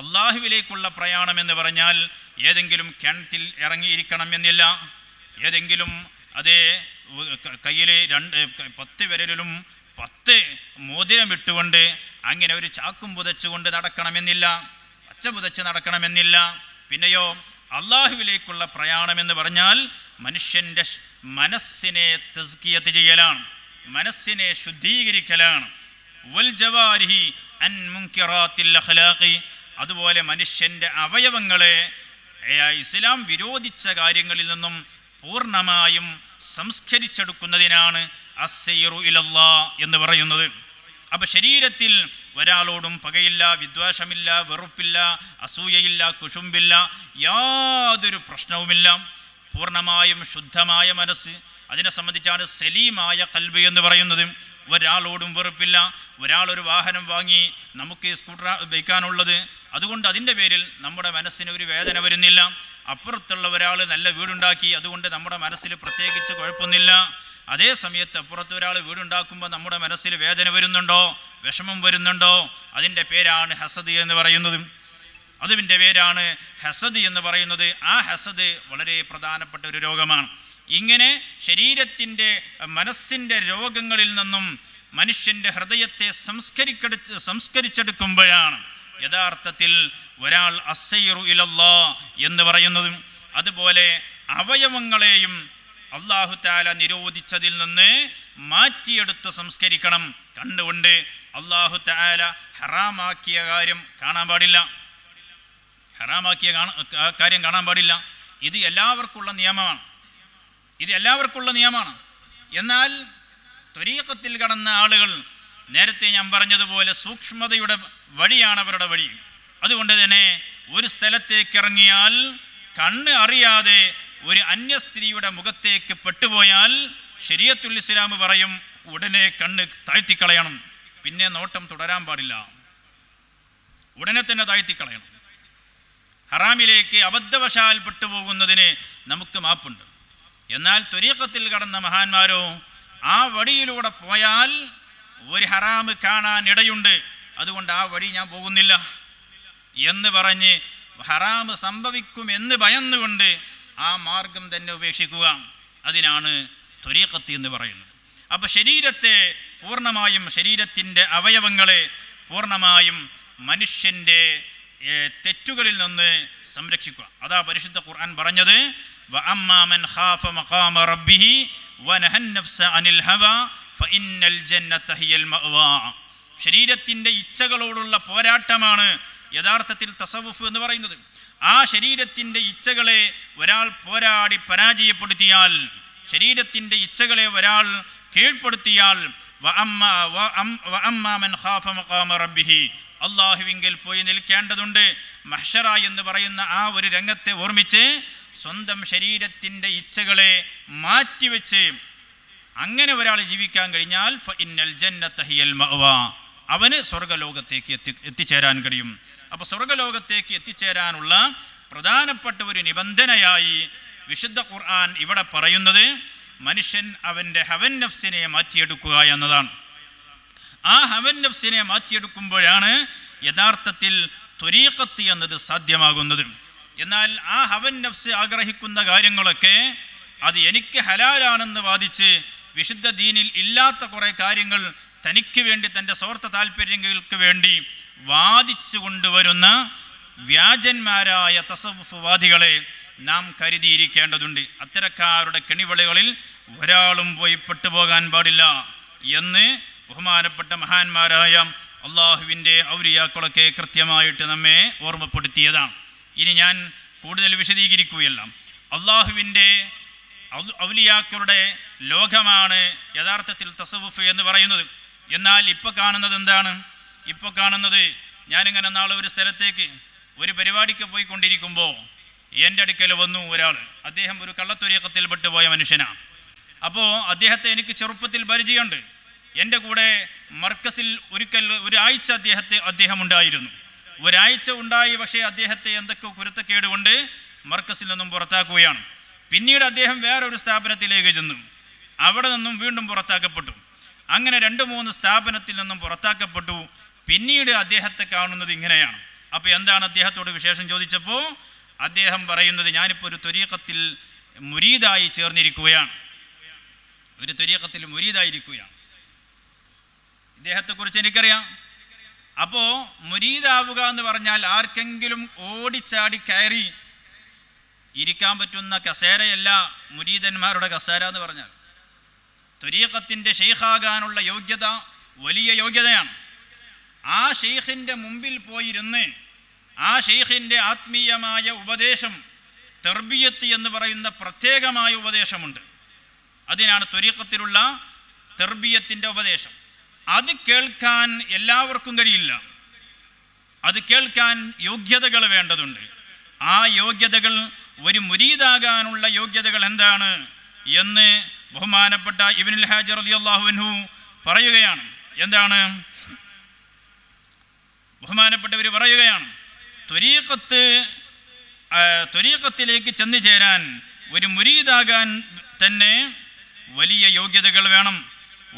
അള്ളാഹുവിലേക്കുള്ള പ്രയാണം എന്ന് പറഞ്ഞാൽ ഏതെങ്കിലും കിണറ്റിൽ ഇറങ്ങിയിരിക്കണം എന്നില്ല, ഏതെങ്കിലും അതേ കയ്യിൽ 10 വിരലിലും 10 മോതിരം ഇട്ടുകൊണ്ട് അങ്ങനെ ഒരു ചാക്കും പുതച്ചുകൊണ്ട് നടക്കണമെന്നില്ല, പച്ച പുതച്ച് നടക്കണമെന്നില്ല. പിന്നെയോ അള്ളാഹുവിലേക്കുള്ള പ്രയാണം എന്ന് പറഞ്ഞാൽ മനുഷ്യൻ്റെ മനസ്സിനെ തസ്കിയത്ത് ചെയ്യലാണ്, മനസ്സിനെ ശുദ്ധീകരിക്കലാണ്. വൽ ജവാരിഹി അൻ മുൻകിറാത്തിൽ അഖ്ലാഖി, അതുപോലെ മനുഷ്യൻ്റെ അവയവങ്ങളെ ഇസ്ലാം വിരോധിച്ച കാര്യങ്ങളിൽ നിന്നും പൂർണ്ണമായും സംസ്കരിച്ചെടുക്കുന്നതിനാണ് അസ്സൈറു ഇലല്ലാഹ് എന്ന് പറയുന്നത്. അപ്പോൾ ശരീരത്തിൽ ഒരാളോടും പകയില്ല, വിദ്വേഷമില്ല, വെറുപ്പില്ല, അസൂയയില്ല, കുശുമ്പില്ല, യാതൊരു പ്രശ്നവുമില്ല. പൂർണ്ണമായും ശുദ്ധമായ മനസ്സ്, അതിനെ സംബന്ധിച്ചാണ് സലീമായ ഖൽബ് എന്ന് പറയുന്നത്. ഒരാളോടും വെറുപ്പില്ല. ഒരാളൊരു വാഹനം വാങ്ങി നമുക്ക് സ്കൂട്ടർ ഉപയോഗിക്കാനുള്ളത്, അതുകൊണ്ട് അതിൻ്റെ പേരിൽ നമ്മുടെ മനസ്സിന് ഒരു വേദന വരുന്നില്ല. അപ്പുറത്തുള്ള ഒരാൾ നല്ല വീടുണ്ടാക്കി, അതുകൊണ്ട് നമ്മുടെ മനസ്സിൽ പ്രത്യേകിച്ച് കുഴപ്പമൊന്നുമില്ല. അതേ സമയത്ത് അപ്പുറത്ത് ഒരാൾ വീടുണ്ടാക്കുമ്പോൾ നമ്മുടെ മനസ്സിൽ വേദന വരുന്നുണ്ടോ, വിഷമം വരുന്നുണ്ടോ? അതിൻ്റെ പേരാണ് ഹസദ് എന്ന് പറയുന്നത്. അതിൻ്റെ പേരാണ് ഹസദ് എന്ന് പറയുന്നത്. ആ ഹസദ് വളരെ പ്രധാനപ്പെട്ട ഒരു രോഗമാണ്. ഇങ്ങനെ ശരീരത്തിൻ്റെ മനസ്സിൻ്റെ രോഗങ്ങളിൽ നിന്നും മനുഷ്യൻ്റെ ഹൃദയത്തെ സംസ്കരിച്ചെടുക്കുമ്പോഴാണ് യഥാർത്ഥത്തിൽ ഒരാൾ അസ്സൈറു ഇലല്ലാഹ് എന്ന് പറയുന്നതും. അതുപോലെ അവയവങ്ങളെയും അല്ലാഹു തആല നിരോധിച്ചതിൽ നിന്ന് മാറ്റിയെടുത്ത് സംസ്കരിക്കണം. കണ്ടുകൊണ്ട് അല്ലാഹു തആല ഹറാമാക്കിയ കാര്യം കാണാൻ പാടില്ല, ഹറാമാക്കിയ കാര്യം കാണാൻ പാടില്ല. ഇത് എല്ലാവർക്കുള്ള നിയമമാണ്, ഇത് എല്ലാവർക്കുള്ള നിയമമാണ്. എന്നാൽ ത്വരീഖത്തിൽ കടന്ന ആളുകൾ, നേരത്തെ ഞാൻ പറഞ്ഞതുപോലെ സൂക്ഷ്മതയുടെ വഴിയാണ് അവരുടെ വഴി. അതുകൊണ്ട് തന്നെ ഒരു സ്ഥലത്തേക്ക് ഇറങ്ങിയാൽ കണ്ണ് അറിയാതെ ഒരു അന്യ സ്ത്രീയുടെ മുഖത്തേക്ക് പെട്ടുപോയാൽ ശരീഅത്തുൽ ഇസ്ലാം പറയും ഉടനെ കണ്ണ് താഴ്ത്തിക്കളയണം, പിന്നെ നോട്ടം തുടരാൻ പാടില്ല, ഉടനെ തന്നെ താഴ്ത്തിക്കളയണം. ഹറാമിലേക്ക് അബദ്ധവശാൽ പെട്ടുപോകുന്നതിന് നമുക്ക് മാപ്പുണ്ട്. എന്നാൽ ത്വരീഖത്തിൽ കടന്ന മഹാന്മാരോ ആ വഴിയിലൂടെ പോയാൽ ഒരു ഹറാമ് കാണാൻ ഇടയുണ്ട്, അതുകൊണ്ട് ആ വഴി ഞാൻ പോകുന്നില്ല എന്ന് പറഞ്ഞ് ഹറാമ് സംഭവിക്കുമെന്ന് ഭയന്നുകൊണ്ട് ആ മാർഗം തന്നെ ഉപേക്ഷിക്കുക. അതിനാണ് ത്വരീഖത്ത് എന്ന് പറയുന്നത്. അപ്പോൾ ശരീരത്തെ പൂർണ്ണമായും, ശരീരത്തിൻ്റെ അവയവങ്ങളെ പൂർണ്ണമായും മനുഷ്യൻ്റെ തെറ്റുകളിൽ നിന്ന് സംരക്ഷിക്കുക. അതാ പരിശുദ്ധ ഖുർആൻ പറഞ്ഞത്, വഅമ്മാ മൻ ഖാഫ മഖാമ റബ്ബിഹി വനഹൻ നഫ്സ അനിൽ ഹവാ ഫഇന്നൽ ജന്നത ഹിയൽ മഅവാ. ശരീരത്തിൻ്റെ ഇച്ഛകളോടുള്ള പോരാട്ടമാണ് യഥാർത്ഥത്തിൽ തസവുഫ് എന്ന് പറയുന്നത്. ആ ശരീരത്തിൻ്റെ ഇച്ഛകളെ ഒരാൾ പോരാടി പരാജയപ്പെടുത്തിയാൽ, ശരീരത്തിൻ്റെ ഇച്ഛകളെ ഒരാൾ കീഴ്പ്പെടുത്തിയാൽ, വഅമ്മാ മൻ ഖാഫ മഖാമ റബ്ബിഹി, അല്ലാഹുവിങ്കൽ പോയി നിൽക്കേണ്ടതുണ്ട്. മഹ്ശറ എന്ന് പറയുന്ന ആ ഒരു രംഗത്തെ ഓർമ്മിച്ച് സ്വന്തം ശരീരത്തിൻ്റെ ഇച്ഛകളെ മാറ്റിവെച്ച് അങ്ങനെ ഒരാൾ ജീവിക്കാൻ കഴിഞ്ഞാൽ ഫഇന്നൽ ജന്നത ഹിയൽ മഅവാ, അവന് സ്വർഗ്ഗലോകത്തേക്ക് എത്തിച്ചേരാൻ കഴിയും. അപ്പോൾ സ്വർഗ്ഗലോകത്തേക്ക് എത്തിച്ചേരാനുള്ള പ്രധാനപ്പെട്ട ഒരു നിബന്ധനയായി വിശുദ്ധ ഖുർആൻ ഇവിടെ പറയുന്നത് മനുഷ്യൻ അവൻ്റെ ഹവൻ നഫ്സിനെ മാറ്റിയെടുക്കുക എന്നതാണ്. ആ ഹവൻ നഫ്സിനെ മാറ്റിയെടുക്കുമ്പോഴാണ് യഥാർത്ഥത്തിൽ ത്വരീഖത്ത് എന്നത് സാധ്യമാകുന്നത്. എന്നാൽ ആ ഹവൻ നഫ്സ് ആഗ്രഹിക്കുന്ന കാര്യങ്ങളൊക്കെ അത് എനിക്ക് ഹലാലാണെന്ന് വാദിച്ച് വിശുദ്ധ ദീനിൽ ഇല്ലാത്ത കുറേ കാര്യങ്ങൾ തനിക്ക് വേണ്ടി, തൻ്റെ സ്വാർത്ഥ താല്പര്യങ്ങൾക്ക് വേണ്ടി വാദിച്ചു കൊണ്ടുവരുന്ന വ്യാജന്മാരായ തസവുഫ് വാദികളെ നാം കരുതിയിരിക്കേണ്ടതുണ്ട്. അത്തരക്കാരുടെ കെണിവളികളിൽ ഒരാളും പോയി പെട്ടുപോകാൻ പാടില്ല എന്ന് ബഹുമാനപ്പെട്ട മഹാന്മാരായ അള്ളാഹുവിൻ്റെ ഔലിയാക്കളൊക്കെ കൃത്യമായിട്ട് നമ്മെ ഓർമ്മപ്പെടുത്തിയതാണ്. ഇനി ഞാൻ കൂടുതൽ വിശദീകരിക്കുകയല്ല. അള്ളാഹുവിൻ്റെ ഔലിയാക്കളുടെ ലോകമാണ് യഥാർത്ഥത്തിൽ തസവുഫ് എന്ന് പറയുന്നത്. എന്നാൽ ഇപ്പോൾ കാണുന്നത് എന്താണ്? ഇപ്പോൾ കാണുന്നത്, ഞാനിങ്ങനെ നാളെ ഒരു സ്ഥലത്തേക്ക് ഒരു പരിപാടിക്ക് പോയിക്കൊണ്ടിരിക്കുമ്പോൾ എൻ്റെ അടുക്കൽ വന്നു ഒരാൾ. അദ്ദേഹം ഒരു കള്ളത്വരീഖത്തിൽ പെട്ടുപോയ മനുഷ്യനാണ്. അപ്പോൾ അദ്ദേഹത്തെ എനിക്ക് ചെറുപ്പത്തിൽ പരിചയമുണ്ട്. എൻ്റെ കൂടെ മർക്കസിൽ ഒരാഴ്ച അദ്ദേഹം ഉണ്ടായിരുന്നു. ഒരാഴ്ച ഉണ്ടായി. പക്ഷേ അദ്ദേഹത്തെ എന്തൊക്കെ കുരുത്തക്കേട് കൊണ്ട് മർക്കസിൽ നിന്നും പുറത്താക്കുകയാണ്. പിന്നീട് അദ്ദേഹം വേറൊരു സ്ഥാപനത്തിലേക്ക് ചെന്നു. അവിടെ നിന്നും വീണ്ടും പുറത്താക്കപ്പെട്ടു. അങ്ങനെ 2-3 സ്ഥാപനത്തിൽ നിന്നും പുറത്താക്കപ്പെട്ടു. പിന്നീട് അദ്ദേഹത്തെ കാണുന്നത് ഇങ്ങനെയാണ്. അപ്പോൾ എന്താണ് അദ്ദേഹത്തോട് വിശേഷം ചോദിച്ചപ്പോൾ അദ്ദേഹം പറയുന്നത്, ഞാനിപ്പോൾ ഒരു ത്വരീഖത്തിൽ മുരീദായി ചേർന്നിരിക്കുകയാണ്, ഒരു ത്വരീഖത്തിൽ മുരീദായിരിക്കുകയാണ്. ഇദ്ദേഹത്തെക്കുറിച്ച് എനിക്കറിയാം. അപ്പോൾ മുരീദാവുക എന്ന് പറഞ്ഞാൽ ആർക്കെങ്കിലും ഓടിച്ചാടി കയറി ഇരിക്കാൻ പറ്റുന്ന കസേരയല്ല മുരീദന്മാരുടെ കസേര എന്ന് പറഞ്ഞാൽ. ത്വരീഖത്തിൻ്റെ ഷെയ്ഖാകാനുള്ള യോഗ്യത വലിയ യോഗ്യതയാണ്. ആ ഷെയ്ഖിൻ്റെ മുമ്പിൽ പോയിരുന്ന് ആ ഷെയ്ഖിൻ്റെ ആത്മീയമായ ഉപദേശം, തർബിയത്ത് എന്ന് പറയുന്ന പ്രത്യേകമായ ഉപദേശമുണ്ട്. അതിനാണ് ത്വരീഖത്തിലുള്ള തർബിയത്തിൻ്റെ ഉപദേശം. അത് കേൾക്കാൻ എല്ലാവർക്കും കഴിയില്ല. അത് കേൾക്കാൻ യോഗ്യതകൾ വേണ്ടതുണ്ട്. ആ യോഗ്യതകൾ, ഒരു മുരീദാകാനുള്ള യോഗ്യതകൾ എന്താണ് എന്ന് ബഹുമാനപ്പെട്ട ഇബ്നുൽ ഹാജ് റളിയല്ലാഹു അൻഹു പറയുകയാണ്. എന്താണ്? ബഹുമാനപ്പെട്ടവർ പറയുകയാണ്, ത്വരീഖത്തിലേക്ക് ചെന്നു ചേരാൻ, ഒരു മുരീദാകാൻ തന്നെ വലിയ യോഗ്യതകൾ വേണം.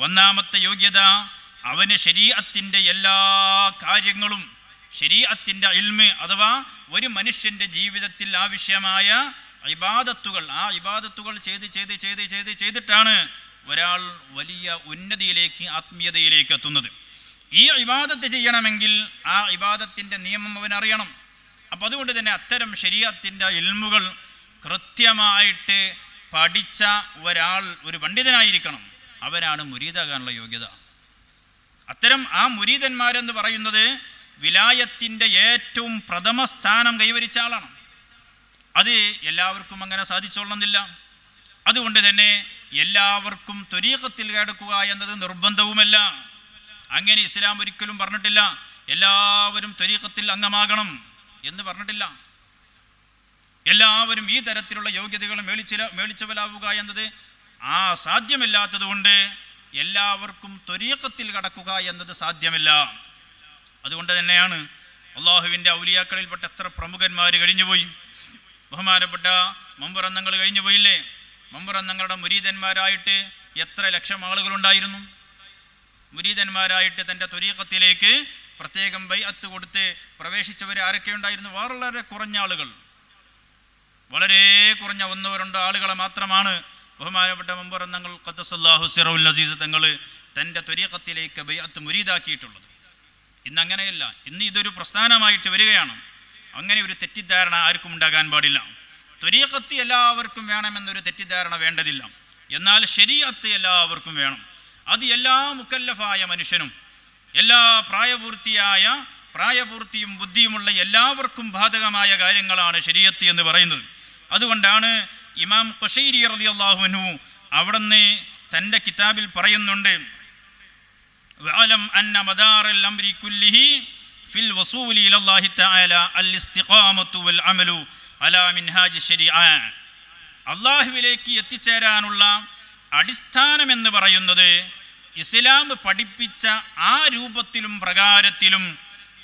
ഒന്നാമത്തെ യോഗ്യത, അവന് ശരീഅത്തിൻ്റെ എല്ലാ കാര്യങ്ങളും, ശരീഅത്തിൻ്റെ ഇൽമ് അഥവാ ഒരു മനുഷ്യൻ്റെ ജീവിതത്തിൽ ആവശ്യമായ ഇബാദത്തുകൾ, ആ ഇബാദത്തുകൾ ചെയ്തിട്ടാണ് ഒരാൾ വലിയ ഉന്നതിയിലേക്ക്, ആത്മീയതയിലേക്ക് എത്തുന്നത്. ഈ ഇബാദത്ത് ചെയ്യണമെങ്കിൽ ആ ഇബാദത്തിൻ്റെ നിയമം അവനറിയണം. അപ്പം അതുകൊണ്ട് തന്നെ അത്തരം ശരീഅത്തിൻ്റെ ഇൽമുകൾ കൃത്യമായിട്ട് പഠിച്ച ഒരാൾ, ഒരു പണ്ഡിതനായിരിക്കണം. അവനാണ് മുരീദാകാനുള്ള യോഗ്യത. അത്തരം ആ മുരീദന്മാരെന്ന് പറയുന്നത് വിലായത്തിൻ്റെ ഏറ്റവും പ്രഥമ സ്ഥാനം കൈവരിച്ച ആളാണ്. അത് എല്ലാവർക്കും അങ്ങനെ സാധിച്ചോളണമെന്നില്ല. അതുകൊണ്ട് തന്നെ എല്ലാവർക്കും ത്വരീഖത്തിൽ കിടക്കുക എന്നത് നിർബന്ധവുമല്ല. അങ്ങനെ ഇസ്ലാം ഒരിക്കലും പറഞ്ഞിട്ടില്ല എല്ലാവരും ത്വരീഖത്തിൽ അംഗമാകണം എന്ന് പറഞ്ഞിട്ടില്ല. എല്ലാവരും ഈ തരത്തിലുള്ള യോഗ്യതകൾ മേളിച്ചവലാവുക എന്നത് സാധ്യമല്ലാത്തത് കൊണ്ട് എല്ലാവർക്കും ത്വരീഖത്തിൽ കടക്കുക എന്നത് സാധ്യമല്ല. അതുകൊണ്ട് തന്നെയാണ് അള്ളാഹുവിൻ്റെ ഔലിയാക്കളിൽപ്പെട്ട എത്ര പ്രമുഖന്മാർ കഴിഞ്ഞുപോയി. ബഹുമാനപ്പെട്ട മമ്പുറന്നങ്ങൾ കഴിഞ്ഞുപോയില്ലേ? മമ്പുറന്നങ്ങളുടെ മുരീദന്മാരായിട്ട് എത്ര ലക്ഷം ആളുകളുണ്ടായിരുന്നു. മുരീദന്മാരായിട്ട് തൻ്റെ ത്വരീഖത്തിലേക്ക് പ്രത്യേകം ബൈഅത്ത് കൊടുത്ത് പ്രവേശിച്ചവർ ആരൊക്കെ ഉണ്ടായിരുന്നു? വളരെ കുറഞ്ഞ ആളുകൾ, വളരെ കുറഞ്ഞ 1-2 ആളുകളെ മാത്രമാണ് ബഹുമാനപ്പെട്ട മമ്പുറന്നങ്ങൾ ഖദ്ദസല്ലാഹു സിറഉൽ അസീസ് തങ്ങൾ തൻ്റെ ത്വരീഖത്തിലേക്ക് ബൈഅത്ത് മുരീദാക്കിയിട്ടുള്ളത്. ഇന്ന് അങ്ങനെയല്ല. ഇന്ന് ഇതൊരു പ്രസ്ഥാനമായിട്ട് വരികയാണ്. അങ്ങനെ ഒരു തെറ്റിദ്ധാരണ ആർക്കും ഉണ്ടാകാൻ പാടില്ല. ത്വരീഖത്ത് എല്ലാവർക്കും വേണമെന്നൊരു തെറ്റിദ്ധാരണ വേണ്ടതില്ല. എന്നാൽ ശരീഅത്ത് എല്ലാവർക്കും വേണം. അത് എല്ലാ മുക്കല്ലഫായ മനുഷ്യനും, എല്ലാ പ്രായപൂർത്തിയും ബുദ്ധിയുമുള്ള എല്ലാവർക്കും ബാധകമായ കാര്യങ്ങളാണ് ശരീഅത്ത് എന്ന് പറയുന്നത്. അതുകൊണ്ടാണ് ഇമാം ഖുശൈരി റളിയല്ലാഹു അൻഹു അവിടുന്ന് തൻ്റെ കിതാബിൽ പറയുന്നുണ്ട്, വഅലം അന്ന മദാറൽ അംരി കുല്ലിഹി ഫിൽ വസൂലി ഇലല്ലാഹി തആല അൽ ഇസ്തിഖാമത്തു വൽ അമലു അലാ മിൻഹാജി ശരീഅ. അല്ലാഹുവിലേക്ക് എത്തിച്ചേരാനുള്ള അടിസ്ഥാനം എന്ന് പറയുന്നത് ഇസ്ലാം പഠിപ്പിച്ച ആ രൂപത്തിലും പ്രകാരത്തിലും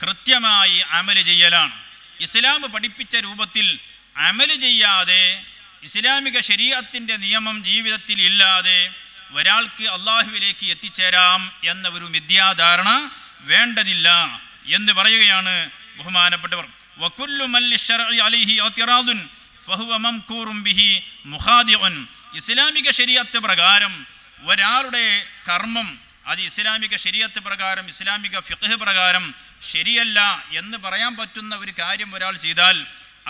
കൃത്യമായി അമല് ചെയ്യലാണ്. ഇസ്ലാം പഠിപ്പിച്ച രൂപത്തിൽ അമല് ചെയ്യാതെ, ഇസ്ലാമിക ശരീഅത്തിൻ്റെ നിയമം ജീവിതത്തിൽ ഇല്ലാതെ ഒരാൾക്ക് അള്ളാഹുവിലേക്ക് എത്തിച്ചേരാം എന്ന ഒരു മിഥ്യാധാരണ വേണ്ടതില്ല എന്ന് പറയുകയാണ് ബഹുമാനപ്പെട്ടവർ. വകുല്ലു മൻ ലിശ്ശർഇ അലൈഹി ഇഅ്തിറാദുൻ ഫഹുവ മംകൂറുൻ ബിഹി മുഖാദിഉൻ. ഇസ്ലാമിക ശരീഅത്ത് പ്രകാരം ഒരാളുടെ കർമ്മം അത് ഇസ്ലാമിക ശരീഅത്ത് പ്രകാരം, ഇസ്ലാമിക ഫിഖ്ഹ് പ്രകാരം ശരിയല്ല എന്ന് പറയാൻ പറ്റുന്ന ഒരു കാര്യം ഒരാൾ ചെയ്താൽ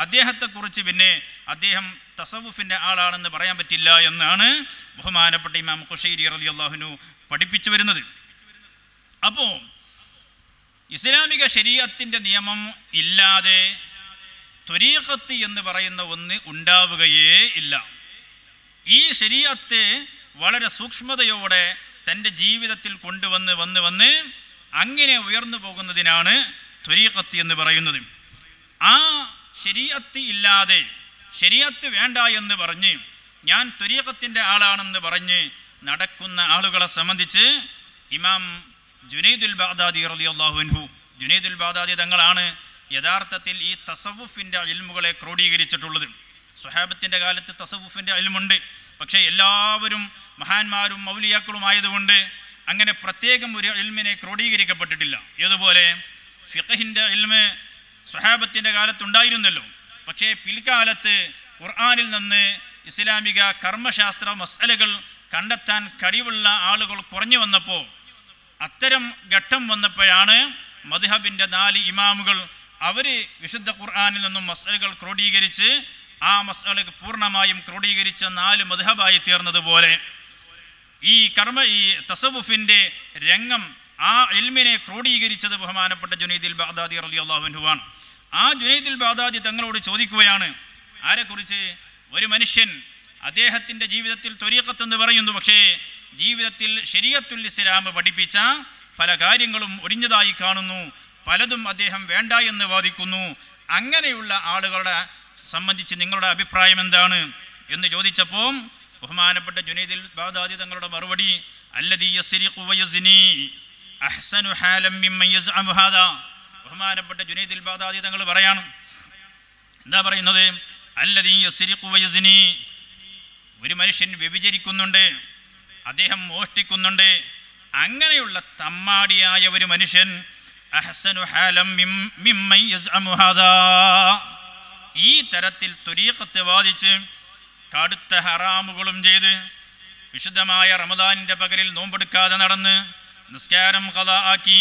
അദ്ദേഹത്തെക്കുറിച്ച് പിന്നെ അദ്ദേഹം തസവുഫിൻ്റെ ആളാണെന്ന് പറയാൻ പറ്റില്ല എന്നാണ് ബഹുമാനപ്പെട്ട ഇമാം ഖുശൈരി റളിയല്ലാഹു അൻഹു പഠിപ്പിച്ചു വരുന്നത്. അപ്പോൾ ഇസ്ലാമിക ശരീഅത്തിൻ്റെ നിയമം ഇല്ലാതെ ത്വരീഖത്ത് എന്ന് പറയുന്ന ഒന്ന് ഉണ്ടാവുകയേ ഇല്ല. ഈ ശരീഅത്ത് വളരെ സൂക്ഷ്മതയോടെ തൻ്റെ ജീവിതത്തിൽ കൊണ്ടുവന്ന് അങ്ങനെ ഉയർന്നു പോകുന്നതിനാണ് ത്വരീഖത്ത് എന്ന് പറയുന്നത്. ആ ശരീഅത്ത് ഇല്ലാതെ, ശരീഅത്ത് വേണ്ട എന്ന് പറഞ്ഞ് ഞാൻ ത്വരീഖത്തിൻ്റെ ആളാണെന്ന് പറഞ്ഞ് നടക്കുന്ന ആളുകളെ സംബന്ധിച്ച് ഇമാം ജുനൈദുൽ ബഗ്ദാദി റളിയല്ലാഹു അൻഹു, ജുനൈദുൽ ബഗ്ദാദി തങ്ങളാണ് യഥാർത്ഥത്തിൽ ഈ തസവുഫിൻ്റെ ഇൽമുകളെ ക്രോഡീകരിച്ചിട്ടുള്ളത്. സ്വഹാബത്തിൻ്റെ കാലത്ത് തസവുഫിൻ്റെ ഇൽമുണ്ട്. പക്ഷേ എല്ലാവരും മഹാന്മാരും മൗലിയാക്കളും ആയതുകൊണ്ട് അങ്ങനെ പ്രത്യേകം ഒരു ഇൽമിനെ ക്രോഡീകരിക്കപ്പെട്ടിട്ടില്ല. ഏതുപോലെ ഫിഖഹിൻ്റെ ഇൽമ് സ്വഹാബത്തിൻ്റെ കാലത്തുണ്ടായിരുന്നല്ലോ. പക്ഷേ പിൽക്കാലത്ത് ഖുർആനിൽ നിന്ന് ഇസ്ലാമിക കർമ്മശാസ്ത്ര മസ്അലകൾ കണ്ടെത്താൻ കഴിവുള്ള ആളുകൾ കുറഞ്ഞു വന്നപ്പോൾ, അത്തരം ഘട്ടം വന്നപ്പോഴാണ് മദ്ഹബിൻ്റെ 4 ഇമാമുകൾ അവർ വിശുദ്ധ ഖുർആനിൽ നിന്നും മസ്അലകൾ ക്രോഡീകരിച്ച് ആ മസ്അലകൾ പൂർണ്ണമായും ക്രോഡീകരിച്ച 4 മദ്ഹബായി തീർന്നതുപോലെ ഈ തസവുഫിൻ്റെ രംഗം, ആ ഇൽമിനെ ക്രോഡീകരിച്ചത് ബഹുമാനപ്പെട്ട ജുനൈദുൽ ബഗ്ദാദി റളിയല്ലാഹു അൻഹുവാണ്. ആ ജുനൈദുൽ ബഗ്ദാദി തങ്ങളോട് ചോദിക്കുകയാണ്, ആരെക്കുറിച്ച്? ഒരു മനുഷ്യൻ അദ്ദേഹത്തിൻ്റെ ജീവിതത്തിൽ ത്വരീഖത്ത് എന്ന് പറയുന്നു, പക്ഷേ ജീവിതത്തിൽ ശരീഅത്തുൽ ഇസ്ലാം പഠിപ്പിച്ച പല കാര്യങ്ങളും ഒടിഞ്ഞതായി കാണുന്നു, പലതും അദ്ദേഹം വേണ്ട എന്ന് വാദിക്കുന്നു. അങ്ങനെയുള്ള ആളുകളെ സംബന്ധിച്ച് നിങ്ങളുടെ അഭിപ്രായം എന്താണ് എന്ന് ചോദിച്ചപ്പോൾ ബഹുമാനപ്പെട്ട ജുനൈദുൽ ബഗ്ദാദി തങ്ങളുടെ മറുപടി, അല്ലദീ യസ്രിഖു വയസ്നി അഹ്സനു ഹാലം മിമ്മൻ യസ്അമു ഹാദാ. ബഹുമാനപ്പെട്ട ജുനൈദുൽ ബഗ്ദാദി തങ്ങൾ പറയാണ്, എന്താ പറയുന്നത്? അല്ലദീ യസ്രിഖു വയസ്നി, ഒരു മനുഷ്യൻ വ്യഭിചരിക്കുന്നുണ്ട്, അദ്ദേഹം മോഷ്ടിക്കുന്നുണ്ട്, അങ്ങനെയുള്ള തമ്മാടിയായ ഒരു മനുഷ്യൻ അഹ്സനു ഹാലം മിമ്മൻ യസ്അമു ഹാദാ, ഈ തരത്തിൽ ത്വരീഖത്ത് വാദിച്ച് കടുത്ത ഹറാമുകളും ചെയ്ത് വിശുദ്ധമായ റമദാനിൻ്റെ പകലിൽ നോമ്പെടുക്കാതെ നടന്ന് നിസ്കാരം ഖളാ ആക്കി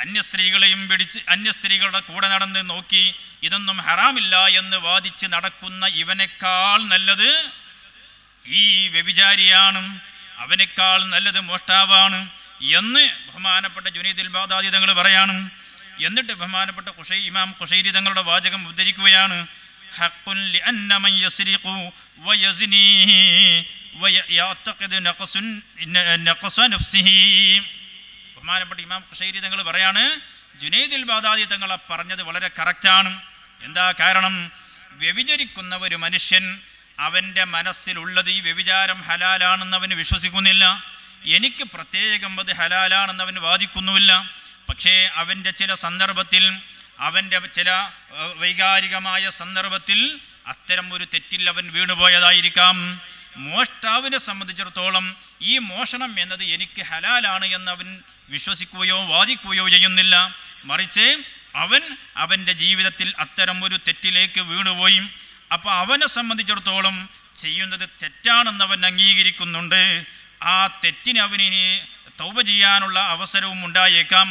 അന്യ സ്ത്രീകളെയും പിടിച്ച് അന്യ സ്ത്രീകളുടെ കൂടെ നടന്ന് നോക്കി ഇതൊന്നും ഹറാമില്ല എന്ന് വാദിച്ച് നടക്കുന്ന ഇവനേക്കാൾ നല്ലത് ഈ വ്യഭിചാരിയാണ്, അവനേക്കാൾ നല്ലത് മോഷ്ടാവാണ് എന്ന് ബഹുമാനപ്പെട്ട ജുനൈദുൽ ബഗ്ദാദി തങ്ങൾ പറയാണ്. എന്നിട്ട് ബഹുമാനപ്പെട്ട ഇമാം ഖുശൈരി തങ്ങളുടെ വാചകം ഉദ്ധരിക്കുകയാണ്, ഹഖ്ഖുൻ ലിഅന്ന മൻ യസ്രിഖു വയസ്നി വയഅതഖിദു നഖ്സ നഫ്സിഹി. ബഹുമാനപ്പെട്ട ഇമാം ഖുശൈരി തങ്ങൾ പറയാണ്, ജുനൈദുൽ ബഗ്ദാദി തങ്ങൾ പറഞ്ഞത് വളരെ കറക്റ്റാണ്. എന്താ കാരണം? വ്യഭിചരിക്കുന്ന ഒരു മനുഷ്യൻ അവൻ്റെ മനസ്സിലുള്ളത് ഈ വ്യഭിചാരം ഹലാലാണെന്ന് അവന് വിശ്വസിക്കുന്നില്ല, എനിക്ക് പ്രത്യേകം അത് ഹലാലാണെന്ന് അവൻ വാദിക്കുന്നുമില്ല. പക്ഷേ അവൻ്റെ ചില സന്ദർഭത്തിൽ, അവൻ്റെ ചില വൈകാരികമായ സന്ദർഭത്തിൽ അത്തരം ഒരു തെറ്റിൽ അവൻ വീണുപോയതായിരിക്കാം. മോഷ്ടാവിനെ സംബന്ധിച്ചിടത്തോളം ഈ മോഷണം എന്നത് എനിക്ക് ഹലാലാണ് എന്ന് അവൻ വിശ്വസിക്കുകയോ വാദിക്കുകയോ ചെയ്യുന്നില്ല. മറിച്ച് അവൻ്റെ ജീവിതത്തിൽ അത്തരം ഒരു തെറ്റിലേക്ക് വീണുപോയി. അപ്പോൾ അവനെ സംബന്ധിച്ചിടത്തോളം ചെയ്യുന്നത് തെറ്റാണെന്ന് അവൻ അംഗീകരിക്കുന്നുണ്ട്. ആ തെറ്റിന് അവനിനി തൗബ ചെയ്യാനുള്ള അവസരവും ഉണ്ടായേക്കാം.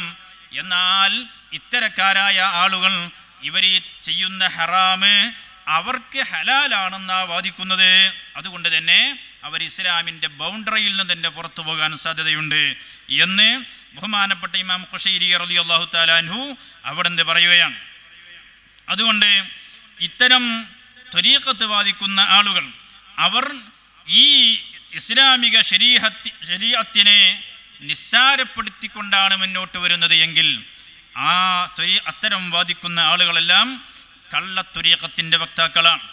എന്നാൽ ഇത്തരക്കാരായ ആളുകൾ ഇവർ ഈ ചെയ്യുന്ന ഹറാമ് അവർക്ക് ഹലാലാണെന്നാണ് വാദിക്കുന്നത്. അതുകൊണ്ട് തന്നെ അവർ ഇസ്ലാമിൻ്റെ ബൗണ്ടറിയിൽ നിന്ന് തന്നെ പുറത്തു പോകാൻ സാധ്യതയുണ്ട് എന്ന് ബഹുമാനപ്പെട്ട ഇമാം ഖുശൈരി റളിയല്ലാഹു തആല അൻഹു അവിടെ നിന്ന് പറയുകയാണ്. അതുകൊണ്ട് ഇത്തരം ത്വരീഖത്ത് വാദിക്കുന്ന ആളുകൾ അവർ ഈ ഇസ്ലാമിക ശരീഅത്തിനെ നിസ്സാരപ്പെടുത്തിക്കൊണ്ടാണ് മുന്നോട്ട് വരുന്നത് എങ്കിൽ അത്തരം വാദിക്കുന്ന ആളുകളെല്ലാം കള്ളത്വരീഖത്തിൻ്റെ വക്താക്കളാണ്.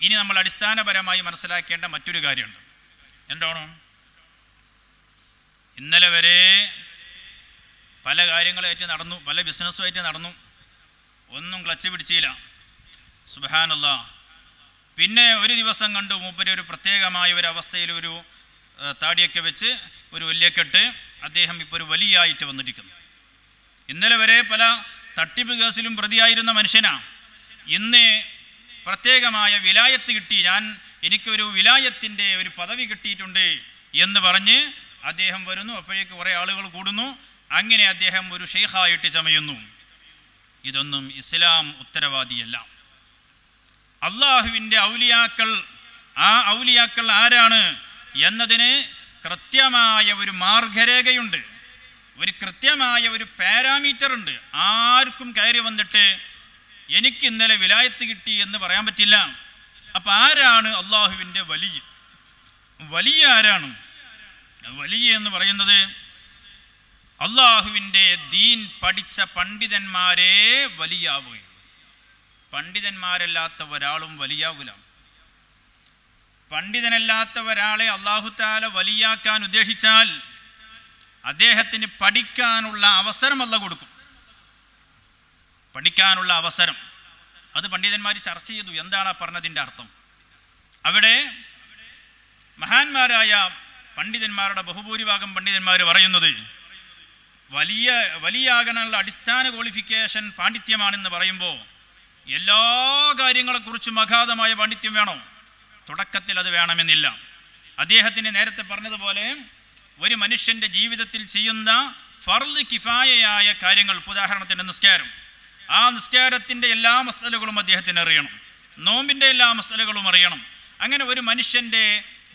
ഇനി നമ്മൾ അടിസ്ഥാനപരമായി മനസ്സിലാക്കേണ്ട മറ്റൊരു കാര്യമുണ്ട്. എന്താണ്? ഇന്നലെ വരെ പല കാര്യങ്ങളായിട്ട് നടന്നു, പല ബിസിനസ്സുമായിട്ട് നടന്നു, ഒന്നും ക്ലച്ച് പിടിച്ചില്ല. സുബ്ഹാനല്ലാഹ്. പിന്നെ ഒരു ദിവസം കണ്ടു മൂപ്പര് ഒരു പ്രത്യേകമായ ഒരു അവസ്ഥയിൽ ഒരു താടിയൊക്കെ വെച്ച് ഒരു വലിയക്കെട്ട് അദ്ദേഹം ഇപ്പോൾ ഒരു വലിയായിട്ട് വന്നിരിക്കുന്നു. ഇന്നലെ വരെ പല തട്ടിപ്പ് കേസിലും പ്രതിയായിരുന്ന മനുഷ്യനാണ്. ഇന്ന് പ്രത്യേകമായ വിലായത്ത് കിട്ടി, എനിക്കൊരു വിലായത്തിൻ്റെ ഒരു പദവി കിട്ടിയിട്ടുണ്ട് എന്ന് പറഞ്ഞ് അദ്ദേഹം വരുന്നു. അപ്പോഴേക്ക് കുറേ ആളുകൾ കൂടുന്നു. അങ്ങനെ അദ്ദേഹം ഒരു ഷെയ്ഖായിട്ട് ചമയുന്നു. ഇതൊന്നും ഇസ്ലാം ഉത്തരവാദിയല്ല. അള്ളാഹുവിൻ്റെ ഔലിയാക്കൾ, ആ ഔലിയാക്കൾ ആരാണ് എന്നതിന് കൃത്യമായ ഒരു മാർഗരേഖയുണ്ട്, ഒരു കൃത്യമായ ഒരു പാരാമീറ്റർ ഉണ്ട്. ആർക്കും കയറി വന്നിട്ട് എനിക്ക് ഇന്നലെ വിലായത്ത് കിട്ടി എന്ന് പറയാൻ പറ്റില്ല. അപ്പം ആരാണ് അള്ളാഹുവിൻ്റെ വലിയ? വലിയ ആരാണ്? വലിയ എന്ന് പറയുന്നത് അള്ളാഹുവിൻ്റെ ദീൻ പഠിച്ച പണ്ഡിതന്മാരെ വലിയാവുകയുള്ളൂ. പണ്ഡിതന്മാരല്ലാത്ത ഒരാളും വലിയാവില്ല. പണ്ഡിതനല്ലാത്ത ഒരാളെ അല്ലാഹു തആല വലിയാക്കാൻ ഉദ്ദേശിച്ചാൽ അദ്ദേഹത്തിന് പഠിക്കാനുള്ള അവസരം അല്ലാഹു കൊടുക്കും. പഠിക്കാനുള്ള അവസരം അത് പണ്ഡിതന്മാർ ചർച്ച ചെയ്തു. എന്താണ് പറഞ്ഞതിൻ്റെ അർത്ഥം? അവിടെ മഹാന്മാരായ പണ്ഡിതന്മാരുടെ ബഹുഭൂരിഭാഗം പണ്ഡിതന്മാർ പറയുന്നത് വലിയാകാനുള്ള അടിസ്ഥാന ക്വാളിഫിക്കേഷൻ പാണ്ഡിത്യമാണെന്ന് പറയുമ്പോൾ എല്ലാ കാര്യങ്ങളെക്കുറിച്ചും അഗാധമായ പാണ്ഡിത്യം വേണോ? തുടക്കത്തിൽ അത് വേണമെന്നില്ല. അദ്ദേഹത്തിന് നേരത്തെ പറഞ്ഞതുപോലെ ഒരു മനുഷ്യൻ്റെ ജീവിതത്തിൽ ചെയ്യുന്ന ഫർള് കിഫായയായ കാര്യങ്ങൾ, ഉദാഹരണത്തിന് നിസ്കാരം, ആ നിസ്കാരത്തിൻ്റെ എല്ലാ മസലകളും അദ്ദേഹത്തിന് അറിയണം, നോമ്പിൻ്റെ എല്ലാ മസലകളും അറിയണം. അങ്ങനെ ഒരു മനുഷ്യൻ്റെ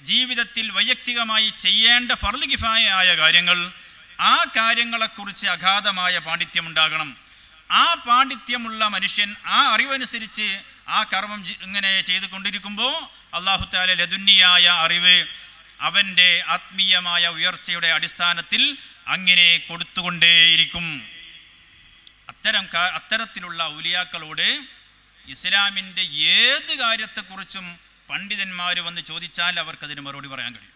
ജീവിതത്തിൽ വൈയക്തികമായി ചെയ്യേണ്ട ഫർള് കിഫായയായ കാര്യങ്ങൾ, ആ കാര്യങ്ങളെക്കുറിച്ച് അഗാധമായ പാണ്ഡിത്യമുണ്ടാകണം. ആ പാണ്ഡിത്യമുള്ള മനുഷ്യൻ ആ അറിവനുസരിച്ച് ആ കർമ്മം ഇങ്ങനെ ചെയ്തുകൊണ്ടിരിക്കുമ്പോൾ അല്ലാഹു തആല ലദുന്നിയായ അറിവ് അവൻ്റെ ആത്മീയമായ ഉയർച്ചയുടെ അടിസ്ഥാനത്തിൽ അങ്ങനെ കൊടുത്തുകൊണ്ടേയിരിക്കും. അത്തരത്തിലുള്ള ഔലിയാക്കളോട് ഇസ്ലാമിൻ്റെ ഏത് കാര്യത്തെക്കുറിച്ചും പണ്ഡിതന്മാർ വന്ന് ചോദിച്ചാൽ അവർക്കതിന് മറുപടി പറയാൻ കഴിയും.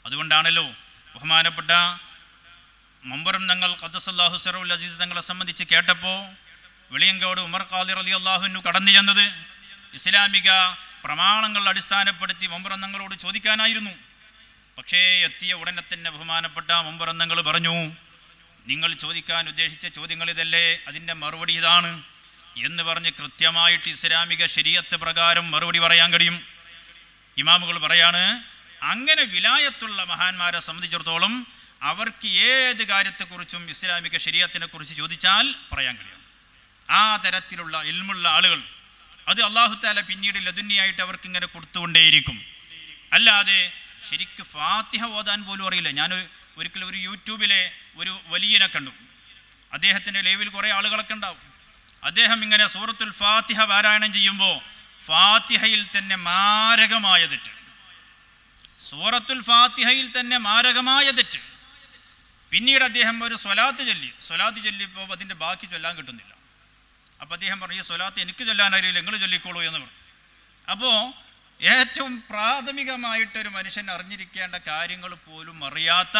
അതുകൊണ്ടാണല്ലോ ബഹുമാനപ്പെട്ട മമ്പുറം തങ്ങൾ ഖദ്ദസല്ലാഹു സിറഹുൽ അസീസ് തങ്ങളെ സംബന്ധിച്ച് കേട്ടപ്പോൾ വെളിയങ്കോട് ഉമർ ഖാദി റളിയല്ലാഹു അൻഹു കടന്നു ചെന്നത് ഇസ്ലാമിക പ്രമാണങ്ങൾ അടിസ്ഥാനപ്പെടുത്തി മമ്പുറം തങ്ങളോട് ചോദിക്കാനായിരുന്നു. പക്ഷേ എത്തിയ ഉടനെ തന്നെ ബഹുമാനപ്പെട്ട മമ്പുറം തങ്ങൾ പറഞ്ഞു, നിങ്ങൾ ചോദിക്കാൻ ഉദ്ദേശിച്ച ചോദ്യങ്ങൾ ഇതല്ലേ, അതിൻ്റെ മറുപടി ഇതാണ് എന്ന് പറഞ്ഞ് കൃത്യമായിട്ട് ഇസ്ലാമിക ശരീഅത്ത് പ്രകാരം മറുപടി പറയാൻ കഴിയും. ഇമാമുകൾ പറയാണ്, അങ്ങനെ വിലായത്തുള്ള മഹാന്മാരെ സംബന്ധിച്ചിടത്തോളം അവർക്ക് ഏത് കാര്യത്തെക്കുറിച്ചും ഇസ്ലാമിക ശരീഅത്തിനെ കുറിച്ച് ചോദിച്ചാൽ പറയാൻ കഴിയും. ആ തരത്തിലുള്ള ഇൽമുള്ള ആളുകൾ, അത് അല്ലാഹു തആല പിന്നീട് ലദുന്നിയായിട്ട് അവർക്ക് ഇങ്ങനെ കൊടുത്തുകൊണ്ടേയിരിക്കും. അല്ലാതെ ശരിക്ക് ഫാത്തിഹ ഓതാൻ പോലും അറിയില്ല. ഞാൻ ഒരിക്കലും ഒരു യൂട്യൂബിലെ ഒരു വലിയനെ കണ്ടു, അദ്ദേഹത്തിൻ്റെ ലൈവിൽ കുറേ ആളുകളൊക്കെ ഉണ്ടാവും. അദ്ദേഹം ഇങ്ങനെ സൂറത്തുൽ ഫാത്തിഹ പാരായണം ചെയ്യുമ്പോൾ ഫാത്തിഹയിൽ തന്നെ മാരകമായ തെറ്റ്, സൂറത്തുൽ ഫാത്തിഹയിൽ തന്നെ മാരകമായ തെറ്റ്. പിന്നീട് അദ്ദേഹം ഒരു സ്വലാത്ത് ചൊല്ലിപ്പോൾ അതിൻ്റെ ബാക്കി ചൊല്ലാൻ കിട്ടുന്നില്ല. അപ്പോൾ അദ്ദേഹം പറഞ്ഞു, ഈ സ്വലാത്ത് എനിക്ക് ചൊല്ലാൻ അറിയില്ല, നിങ്ങൾ ചൊല്ലിക്കോളൂ എന്ന് പറഞ്ഞു. അപ്പോൾ ഏറ്റവും പ്രാഥമികമായിട്ടൊരു മനുഷ്യൻ അറിഞ്ഞിരിക്കേണ്ട കാര്യങ്ങൾ പോലും അറിയാത്ത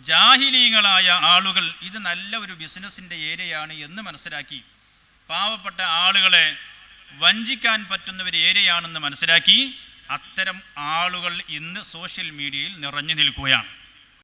ജാഹിലീങ്ങളായ ആളുകൾ ഇത് നല്ല ഒരു ബിസിനസ്സിൻ്റെ ഏരിയയാണ് എന്ന് മനസ്സിലാക്കി, പാവപ്പെട്ട ആളുകളെ വഞ്ചിക്കാൻ പറ്റുന്ന ഒരു ഏരിയയാണെന്ന് മനസ്സിലാക്കി അത്തരം ആളുകൾ ഇന്ന് സോഷ്യൽ മീഡിയയിൽ നിറഞ്ഞു നിൽക്കുകയാണ്.